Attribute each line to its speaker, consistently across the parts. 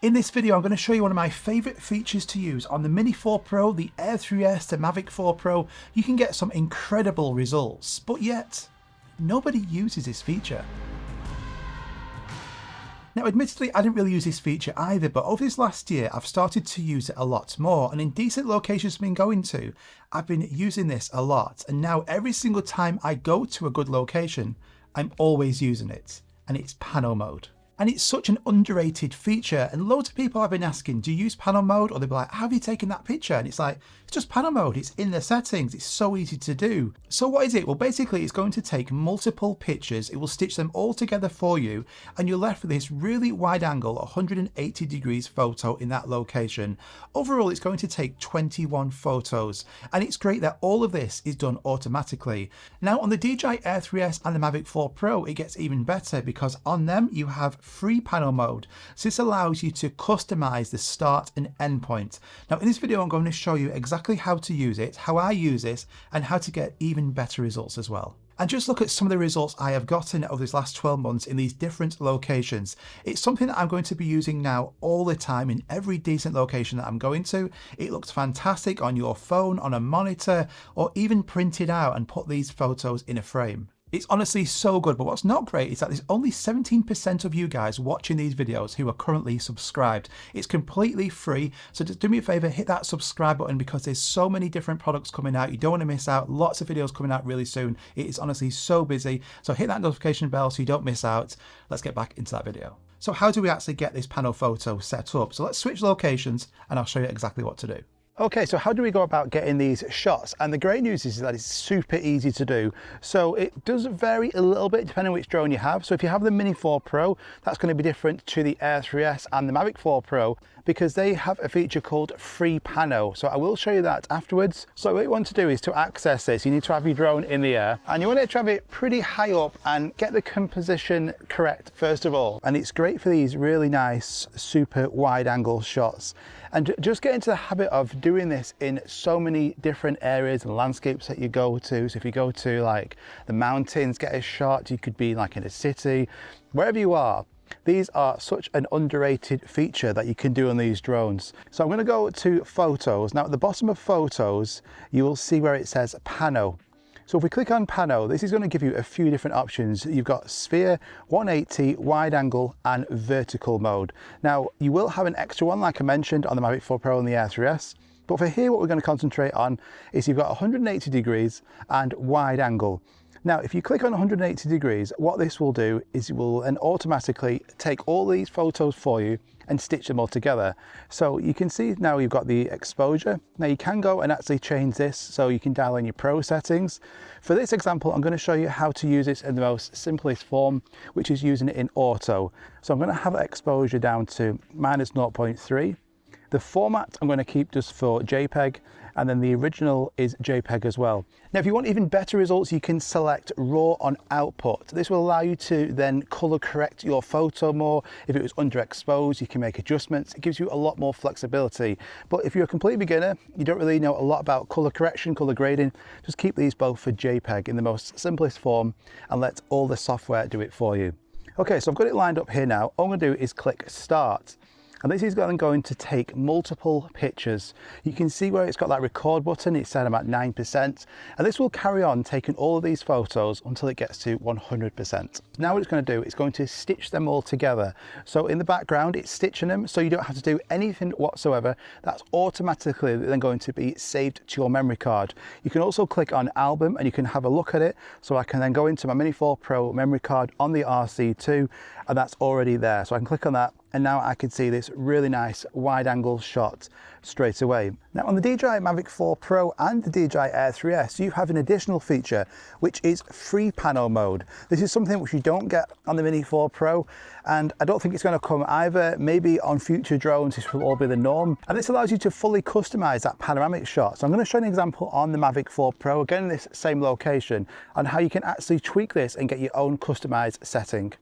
Speaker 1: In this video, I'm going to show you one of my favourite features to use on the Mini 4 Pro, the Air 3S, the Mavic 4 Pro. You can get some incredible results, but yet nobody uses this feature. Now, admittedly, I didn't really use this feature either, but over this last year, I've started to use it a lot more, and in decent locations I've been going to, I've been using this a lot, and now every single time I go to a good location, I'm always using it, and it's pano mode. And it's such an underrated feature, and loads of people have been asking, do you use pano mode? Or they'll be like, how have you taken that picture? And it's like, it's just pano mode, it's in the settings, it's so easy to do. So what is it? Well, basically it's going to take multiple pictures, it will stitch them all together for you, and you're left with this really wide angle, 180 degrees photo in that location. Overall, it's going to take 21 photos, and it's great that all of this is done automatically. Now on the DJI Air 3S and the Mavic 4 Pro, it gets even better because on them you have free pano mode. So this allows you to customize the start and end point. Now in this video I'm going to show you exactly how to use it, how I use this, and how to get even better results as well. And just look at some of the results I have gotten over this last 12 months in these different locations. It's something that I'm going to be using now all the time in every decent location that I'm going to. It looks fantastic on your phone, on a monitor, or even printed out and put these photos in a frame. It's honestly so good, but what's not great is that there's only 17% of you guys watching these videos who are currently subscribed. It's completely free, so just do me a favor, hit that subscribe button because there's so many different products coming out. You don't want to miss out. Lots of videos coming out really soon. It is honestly so busy, so hit that notification bell so you don't miss out. Let's get back into that video. So how do we actually get this pano photo set up? So let's switch locations and I'll show you exactly what to do. Okay, so how do we go about getting these shots? And the great news is that it's super easy to do. So it does vary a little bit depending on which drone you have. So if you have the Mini 4 Pro, that's going to be different to the Air 3S and the Mavic 4 Pro because they have a feature called free pano. So I will show you that afterwards. So what you want to do is to access this, you need to have your drone in the air and you want to have it pretty high up and get the composition correct first of all. And it's great for these really nice, super wide angle shots. And just get into the habit of doing this in so many different areas and landscapes that you go to. So if you go to like the mountains, get a shot, you could be like in a city, wherever you are. These are such an underrated feature that you can do on these drones. So I'm going to go to photos. Now at the bottom of photos, you will see where it says pano. So if we click on pano, this is going to give you a few different options. You've got sphere, 180, wide angle and vertical mode. Now you will have an extra one like I mentioned on the Mavic 4 Pro and the Air 3S. But for here what we're going to concentrate on is you've got 180 degrees and wide angle. Now if you click on 180 degrees, what this will do is it will then automatically take all these photos for you and stitch them all together. So you can see now you've got the exposure. Now you can go and actually change this so you can dial in your pro settings. For this example, I'm going to show you how to use this in the most simplest form, which is using it in auto. So I'm going to have exposure down to -0.3. The format I'm going to keep just for JPEG, and then the original is JPEG as well. Now if you want even better results, you can select RAW on output. This will allow you to then color correct your photo more. If it was underexposed, you can make adjustments. It gives you a lot more flexibility. But if you're a complete beginner, you don't really know a lot about color correction, color grading, just keep these both for JPEG in the most simplest form and let all the software do it for you. Okay, so I've got it lined up here now. All I'm going to do is click start. And this is going to take multiple pictures. You can see where it's got that record button, it's set about 9%. And this will carry on taking all of these photos until it gets to 100%. Now what it's going to do, it's going to stitch them all together. So in the background, it's stitching them so you don't have to do anything whatsoever. That's automatically then going to be saved to your memory card. You can also click on album and you can have a look at it. So I can then go into my Mini 4 Pro memory card on the RC2 and that's already there. So I can click on that. And now I can see this really nice wide angle shot straight away. Now on the DJI Mavic 4 Pro and the DJI Air 3S, you have an additional feature, which is free pano mode. This is something which you don't get on the Mini 4 Pro, and I don't think it's going to come either. Maybe on future drones, this will all be the norm. And this allows you to fully customize that panoramic shot. So I'm going to show you an example on the Mavic 4 Pro, again in this same location, on how you can actually tweak this and get your own customized setting.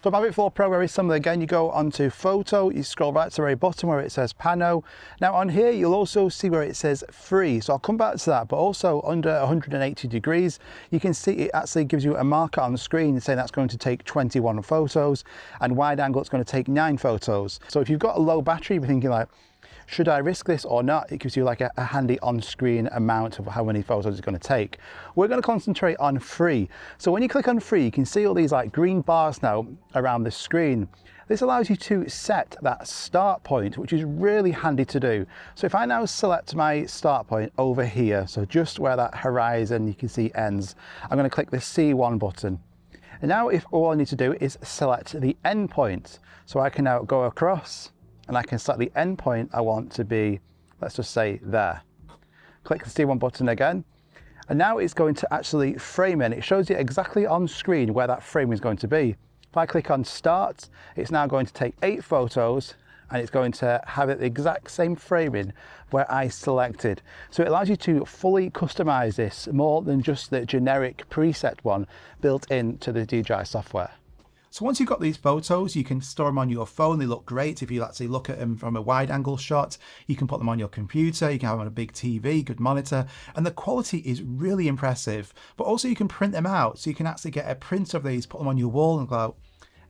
Speaker 1: So Mavic 4 Pro, very similar. Again, you go onto photo, you scroll right to the very bottom where it says pano. Now on here, you'll also see where it says free. So I'll come back to that, but also under 180 degrees, you can see it actually gives you a marker on the screen saying that's going to take 21 photos, and wide angle it's going to take 9 photos. So if you've got a low battery, you're thinking like, should I risk this or not? It gives you like a handy on-screen amount of how many photos it's going to take. We're going to concentrate on free. So when you click on free, you can see all these like green bars now around the screen. This allows you to set that start point, which is really handy to do. So if I now select my start point over here, so just where that horizon you can see ends, I'm going to click the C1 button. And now if all I need to do is select the end point. So I can now go across and I can select the end point I want to be, let's just say there. Click the C1 button again, and now it's going to actually frame in. It shows you exactly on screen where that frame is going to be. If I click on start, it's now going to take 8 photos, and it's going to have it the exact same framing where I selected. So it allows you to fully customize this more than just the generic preset one built into the DJI software. So once you've got these photos, you can store them on your phone. They look great. If you actually look at them from a wide angle shot, you can put them on your computer, you can have them on a big TV, good monitor, and the quality is really impressive. But also you can print them out. So you can actually get a print of these, put them on your wall and go,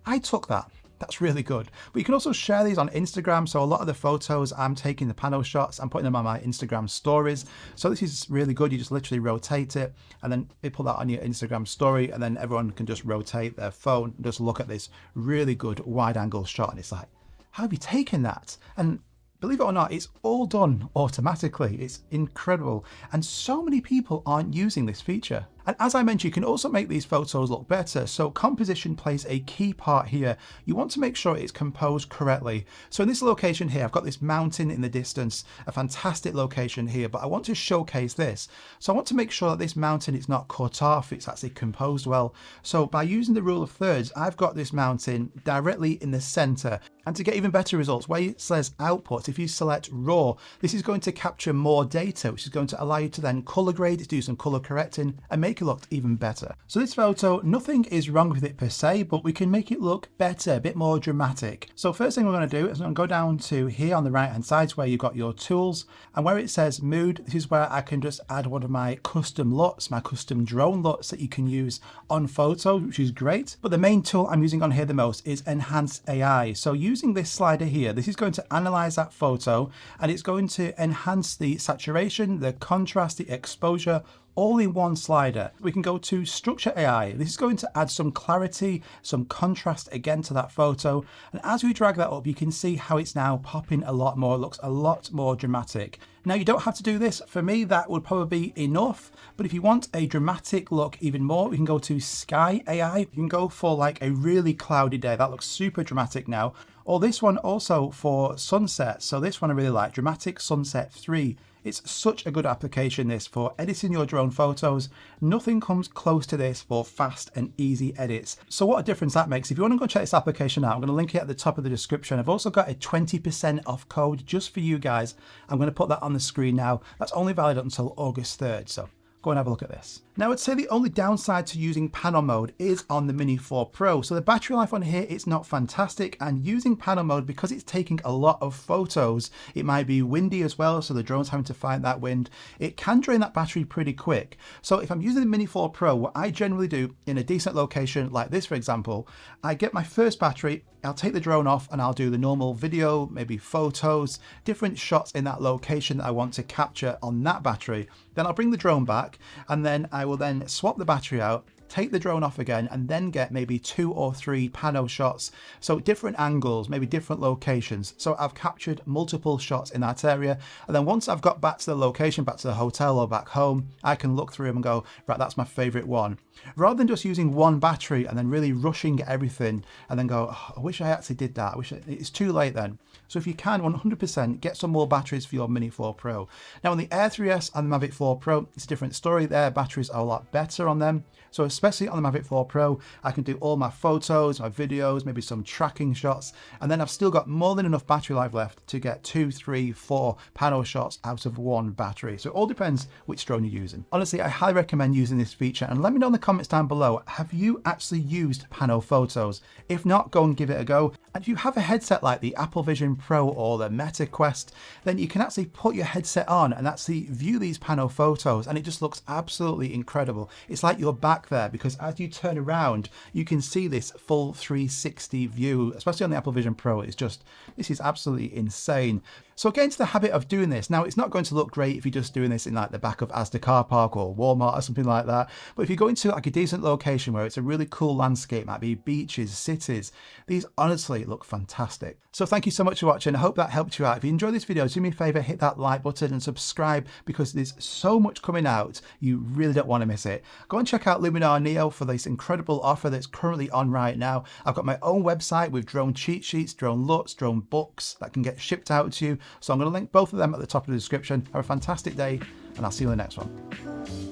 Speaker 1: I took that. That's really good. But you can also share these on Instagram. So a lot of the photos I'm taking, the panel shots, I'm putting them on my Instagram stories. So this is really good. You just literally rotate it and then you put that on your Instagram story, and then everyone can just rotate their phone and just look at this really good wide angle shot. And it's like, how have you taken that? And believe it or not, it's all done automatically. It's incredible. And so many people aren't using this feature. And as I mentioned, you can also make these photos look better. So composition plays a key part here. You want to make sure it's composed correctly. So in this location here, I've got this mountain in the distance, a fantastic location here, but I want to showcase this. So I want to make sure that this mountain is not cut off, it's actually composed well. So by using the rule of thirds, I've got this mountain directly in the center. And to get even better results, where it says output, if you select raw, this is going to capture more data, which is going to allow you to then color grade it, do some color correcting, and make it look even better. So this photo, nothing is wrong with it per se, but we can make it look better, a bit more dramatic. So first thing we're going to do is I'm going to go down to here on the right hand side where you've got your tools, and where it says mood, this is where I can just add one of my custom LUTs, my custom drone LUTs that you can use on photo, which is great. But the main tool I'm using on here the most is Enhance AI. So using this slider here, this is going to analyze that photo, and it's going to enhance the saturation, the contrast, the exposure, all in one slider. We can go to Structure AI. This is going to add some clarity, some contrast again to that photo. And as we drag that up, you can see how it's now popping a lot more. It looks a lot more dramatic. Now you don't have to do this. For me, that would probably be enough. But if you want a dramatic look even more, we can go to Sky AI. You can go for like a really cloudy day. That looks super dramatic now. Or this one also for sunset. So this one I really like, Dramatic Sunset 3. It's such a good application, this, for editing your drone photos. Nothing comes close to this for fast and easy edits. So what a difference that makes. If you want to go check this application out, I'm going to link it at the top of the description. I've also got a 20% off code just for you guys. I'm going to put that on the screen now. That's only valid until August 3rd. So go and have a look at this. Now I'd say the only downside to using panel mode is on the Mini 4 Pro. So the battery life on here, it's not fantastic, and using panel mode, because it's taking a lot of photos, it might be windy as well, so the drone's having to fight that wind, it can drain that battery pretty quick. So if I'm using the Mini 4 Pro, what I generally do in a decent location like this, for example, I get my first battery, I'll take the drone off and I'll do the normal video, maybe photos, different shots in that location that I want to capture on that battery. Then I'll bring the drone back, and then I will then swap the battery out, take the drone off again, and then get maybe 2 or 3 pano shots. So different angles, maybe different locations. So I've captured multiple shots in that area. And then once I've got back to the location, back to the hotel or back home, I can look through them and go, right, that's my favorite one. Rather than just using one battery and then really rushing everything and then go, oh, I wish I actually did that. It's too late then. So if you can, 100% get some more batteries for your Mini 4 Pro. Now on the Air 3S and the Mavic 4 Pro, it's a different story there. Batteries are a lot better on them. So especially on the Mavic 4 Pro, I can do all my photos, my videos, maybe some tracking shots, and then I've still got more than enough battery life left to get 2, 3, 4 panel shots out of one battery. So it all depends which drone you're using. Honestly, I highly recommend using this feature, and let me know in the comments down below, have you actually used panel photos? If not, go and give it a go. And if you have a headset like the Apple Vision Pro or the Meta Quest, then you can actually put your headset on and actually view these panel photos, and it just looks absolutely incredible. It's like you're back there, because as you turn around, you can see this full 360 view, especially on the Apple Vision Pro. This is absolutely insane. So get into the habit of doing this. Now, it's not going to look great if you're just doing this in like the back of Asda car park or Walmart or something like that. But if you go into like a decent location where it's a really cool landscape, might be beaches, cities, these honestly look fantastic. So thank you so much for watching. I hope that helped you out. If you enjoyed this video, do me a favor, hit that like button and subscribe, because there's so much coming out. You really don't want to miss it. Go and check out Luminar Neo for this incredible offer that's currently on right now. I've got my own website with drone cheat sheets, drone LUTs, drone books that can get shipped out to you. So I'm going to link both of them at the top of the description. Have a fantastic day, and I'll see you in the next one.